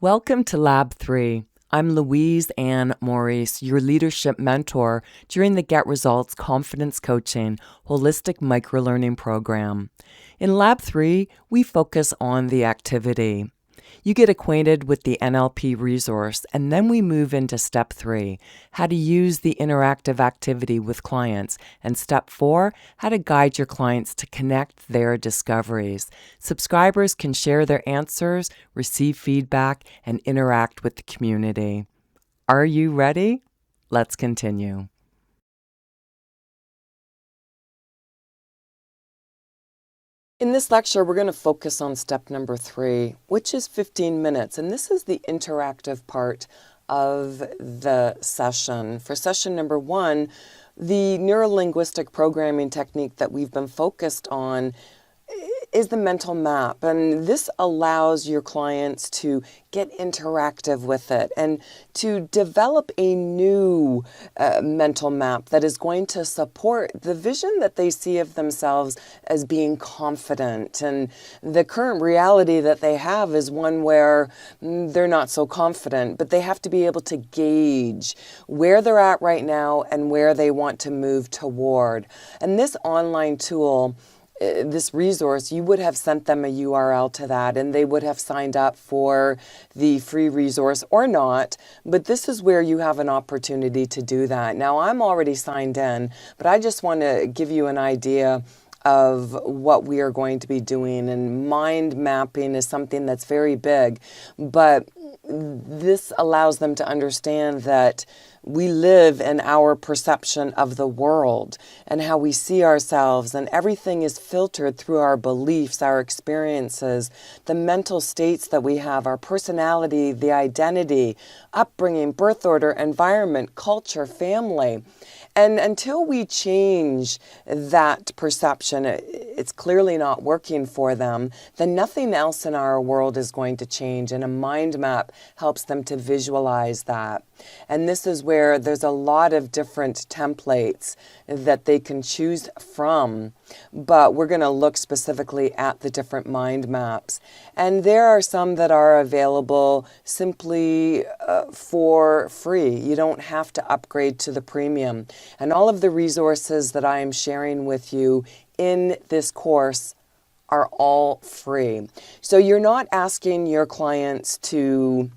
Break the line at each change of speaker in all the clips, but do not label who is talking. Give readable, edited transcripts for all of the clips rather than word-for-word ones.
Welcome to Lab 3. I'm Louise and Maurice, your leadership mentor during the Get Results Confidence Coaching Holistic Microlearning Program. In Lab 3, we focus on the activity. You get acquainted with the NLP resource, and then we move into Step 3, how to use the interactive activity with clients, and Step 4, how to guide your clients to connect their discoveries. Subscribers can share their answers, receive feedback, and interact with the community. Are you ready? Let's continue. In this lecture, we're going to focus on step number 3, which is 15 minutes. And this is the interactive part of the session. For session number 1, the neuro-linguistic programming technique that we've been focused on is the mental map, and this allows your clients to get interactive with it and to develop a new mental map that is going to support the vision that they see of themselves as being confident. And the current reality that they have is one where they're not so confident, but they have to be able to gauge where they're at right now and where they want to move toward. And this online tool, this resource, you would have sent them a URL to that and they would have signed up for the free resource or not, but this is where you have an opportunity to do that. Now, I'm already signed in, but I just want to give you an idea of what we are going to be doing. And mind mapping is something that's very big, but this allows them to understand that we live in our perception of the world and how we see ourselves, and everything is filtered through our beliefs, our experiences, the mental states that we have, our personality, the identity, upbringing, birth order, environment, culture, family. And until we change that perception, it's clearly not working for them, then nothing else in our world is going to change. And a mind map helps them to visualize that. And this is where there's a lot of different templates that they can choose from. But we're going to look specifically at the different mind maps. And there are some that are available simply for free. You don't have to upgrade to the premium. And all of the resources that I am sharing with you in this course are all free. So you're not asking your clients to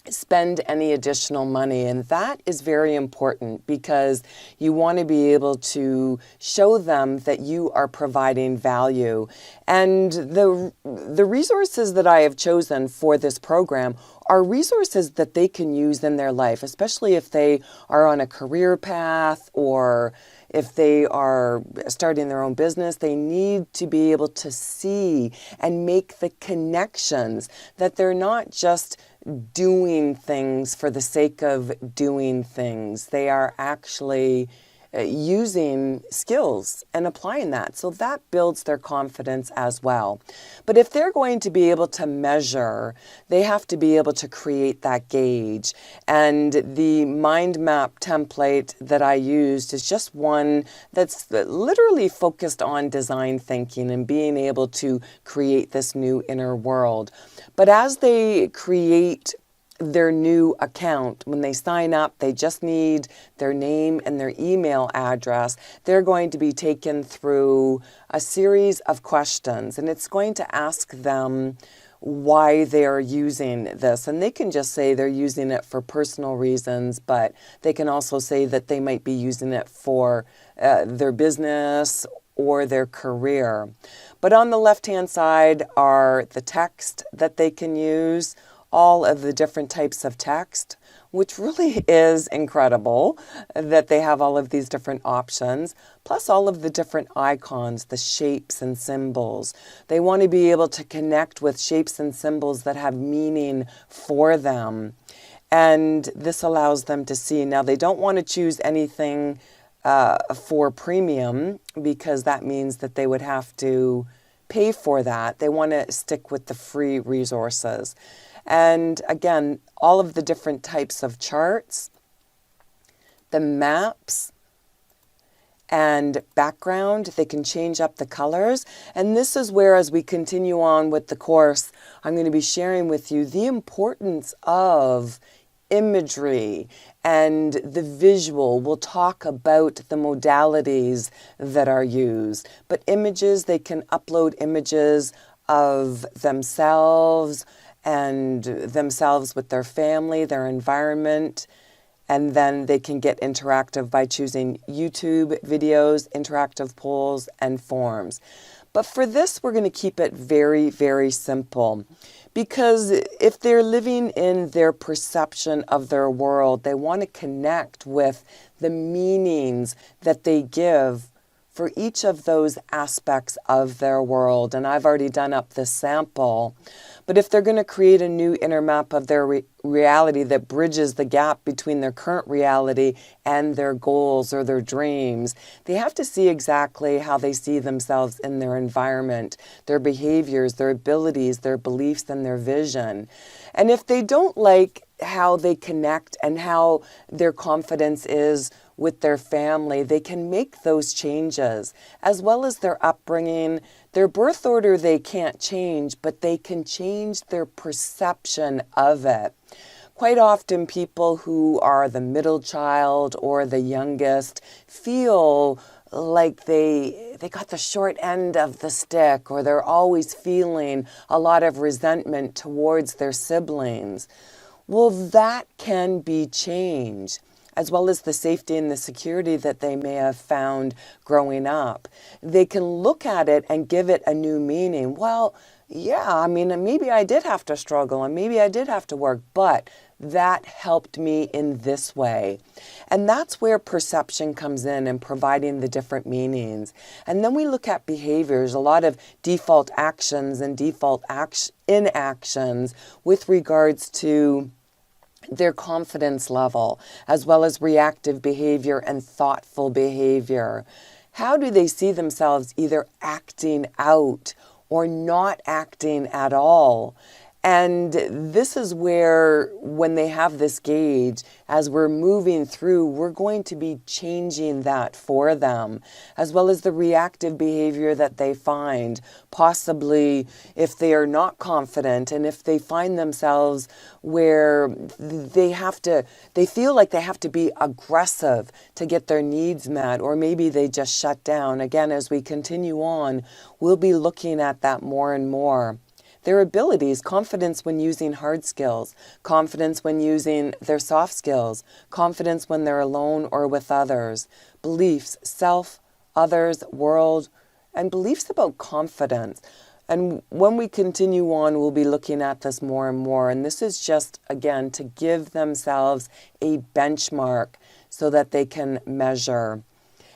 spend any additional money, and that is very important because you want to be able to show them that you are providing value. And the resources that I have chosen for this program are resources that they can use in their life, especially if they are on a career path or if they are starting their own business. They need to be able to see and make the connections that they're not just doing things for the sake of doing things. They are actually using skills and applying that. So that builds their confidence as well. But if they're going to be able to measure, they have to be able to create that gauge. And the mind map template that I used is just one that's literally focused on design thinking and being able to create this new inner world. But as they create their new account, when they sign up, they just need their name and their email address. They're going to be taken through a series of questions, and it's going to ask them why they are using this. And they can just say they're using it for personal reasons, but they can also say that they might be using it for their business or their career. But on the left-hand side are the text that they can use, all of the different types of text, which really is incredible that they have all of these different options, plus all of the different icons, the shapes and symbols. They want to be able to connect with shapes and symbols that have meaning for them. And this allows them to see. Now, they don't want to choose anything for premium because that means that they would have to pay for that. They want to stick with the free resources. And again, all of the different types of charts, the maps, and background. They can change up the colors. And this is where, as we continue on with the course, I'm going to be sharing with you the importance of imagery and the visual. We'll talk about the modalities that are used. But images, they can upload images of themselves and themselves with their family, their environment, and then they can get interactive by choosing YouTube videos, interactive polls, and forms. But for this, we're going to keep it very, very simple. Because if they're living in their perception of their world, they want to connect with the meanings that they give for each of those aspects of their world. And I've already done up this sample. But if they're going to create a new inner map of their reality that bridges the gap between their current reality and their goals or their dreams, they have to see exactly how they see themselves in their environment, their behaviors, their abilities, their beliefs, and their vision. And if they don't like how they connect and how their confidence is with their family, they can make those changes, as well as their upbringing. Their birth order they can't change, but they can change their perception of it. Quite often people who are the middle child or the youngest feel like they got the short end of the stick, or they're always feeling a lot of resentment towards their siblings. Well, that can be changed, as well as the safety and the security that they may have found growing up. They can look at it and give it a new meaning. Well, yeah, I mean, maybe I did have to struggle and maybe I did have to work, but that helped me in this way. And that's where perception comes in providing the different meanings. And then we look at behaviors, a lot of default actions and default inactions with regards to their confidence level, as well as reactive behavior and thoughtful behavior. How do they see themselves either acting out or not acting at all? And this is where, when they have this gauge, as we're moving through, we're going to be changing that for them, as well as the reactive behavior that they find. Possibly if they are not confident and if they find themselves where they feel like they have to be aggressive to get their needs met, or maybe they just shut down. Again, as we continue on, we'll be looking at that more and more. Their abilities, confidence when using hard skills, confidence when using their soft skills, confidence when they're alone or with others, beliefs, self, others, world, and beliefs about confidence. And when we continue on, we'll be looking at this more and more. And this is just, again, to give themselves a benchmark so that they can measure.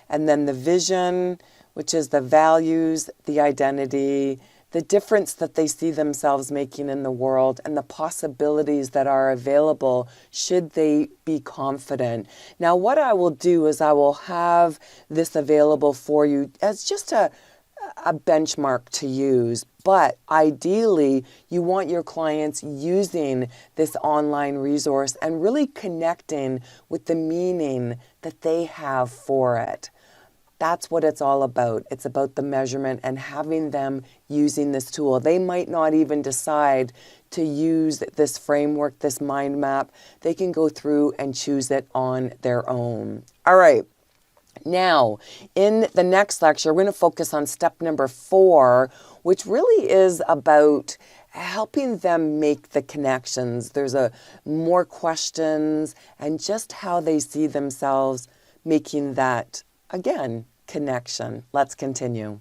And then the vision, which is the values, the identity, the difference that they see themselves making in the world, and the possibilities that are available should they be confident. Now, what I will do is I will have this available for you as just a benchmark to use. But ideally, you want your clients using this online resource and really connecting with the meaning that they have for it. That's what it's all about. It's about the measurement and having them using this tool. They might not even decide to use this framework, this mind map. They can go through and choose it on their own. All right. Now, in the next lecture, we're going to focus on step number 4, which really is about helping them make the connections. There's more questions and just how they see themselves making that, again, connection. Let's continue.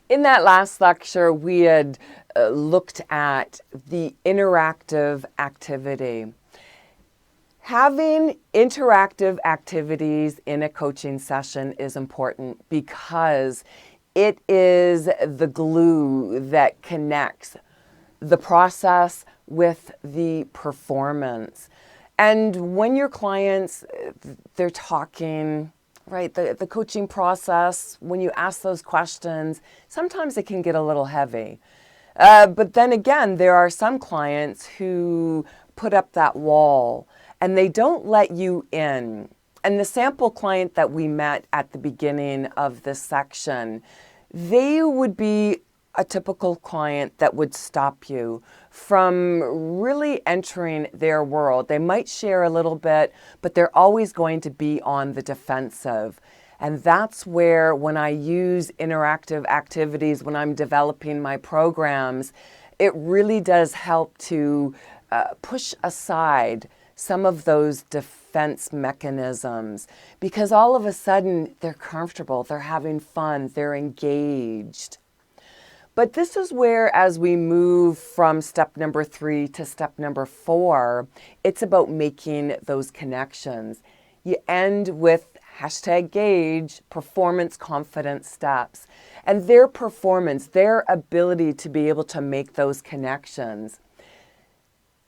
In that last lecture, we had looked at the interactive activity. Having interactive activities in a coaching session is important because it is the glue that connects the process with the performance. And when your clients, they're talking, right, the coaching process, when you ask those questions, sometimes it can get a little heavy. But then again, there are some clients who put up that wall and they don't let you in. And the sample client that we met at the beginning of this section, they would be a typical client that would stop you from really entering their world. They might share a little bit, but they're always going to be on the defensive. And that's where, when I use interactive activities, when I'm developing my programs, it really does help to push aside some of those defense mechanisms, because all of a sudden they're comfortable, they're having fun, they're engaged. But this is where, as we move from step number 3 to step number 4, it's about making those connections. You end with #gauge, performance confidence steps, and their performance, their ability to be able to make those connections.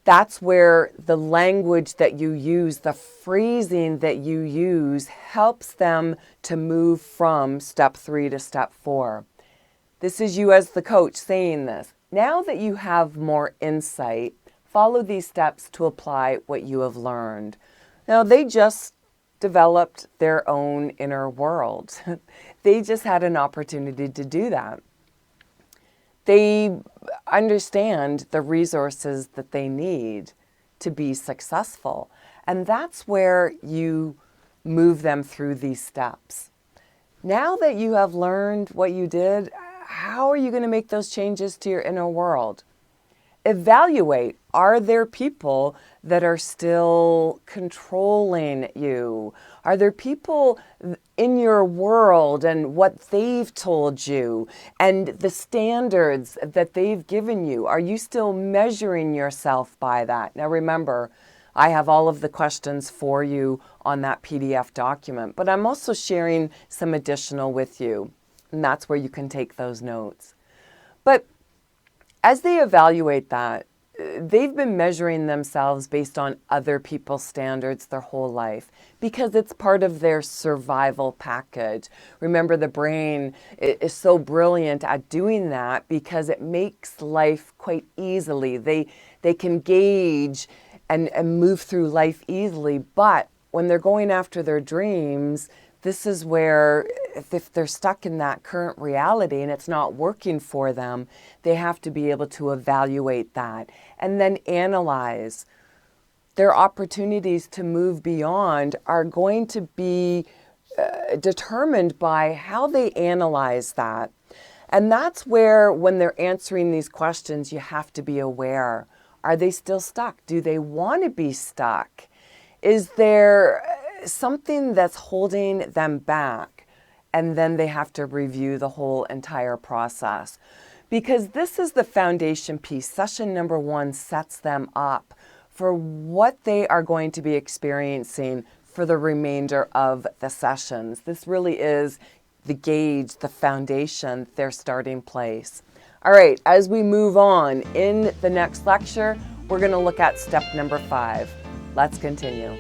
That's where the language that you use, the phrasing that you use, helps them to move from step 3 to step 4. This is you as the coach saying this. Now that you have more insight, follow these steps to apply what you have learned. Now, they just developed their own inner world. They just had an opportunity to do that. They understand the resources that they need to be successful. And that's where you move them through these steps. Now that you have learned what you did, how are you going to make those changes to your inner world? Evaluate, are there people that are still controlling you? Are there people in your world and what they've told you and the standards that they've given you? Are you still measuring yourself by that? Now remember, I have all of the questions for you on that PDF document, but I'm also sharing some additional with you, and that's where you can take those notes. But as they evaluate that, they've been measuring themselves based on other people's standards their whole life because it's part of their survival package. Remember, the brain is so brilliant at doing that because it makes life quite easily. They can gauge and move through life easily, but when they're going after their dreams, this is where, if they're stuck in that current reality and it's not working for them, they have to be able to evaluate that and then analyze. Their opportunities to move beyond are going to be determined by how they analyze that. And that's where, when they're answering these questions, you have to be aware. Are they still stuck? Do they want to be stuck? Is there something that's holding them back? And then they have to review the whole entire process. Because this is the foundation piece. Session number 1 sets them up for what they are going to be experiencing for the remainder of the sessions. This really is the gauge, the foundation, their starting place. All right, as we move on in the next lecture, we're going to look at step number 5. Let's continue.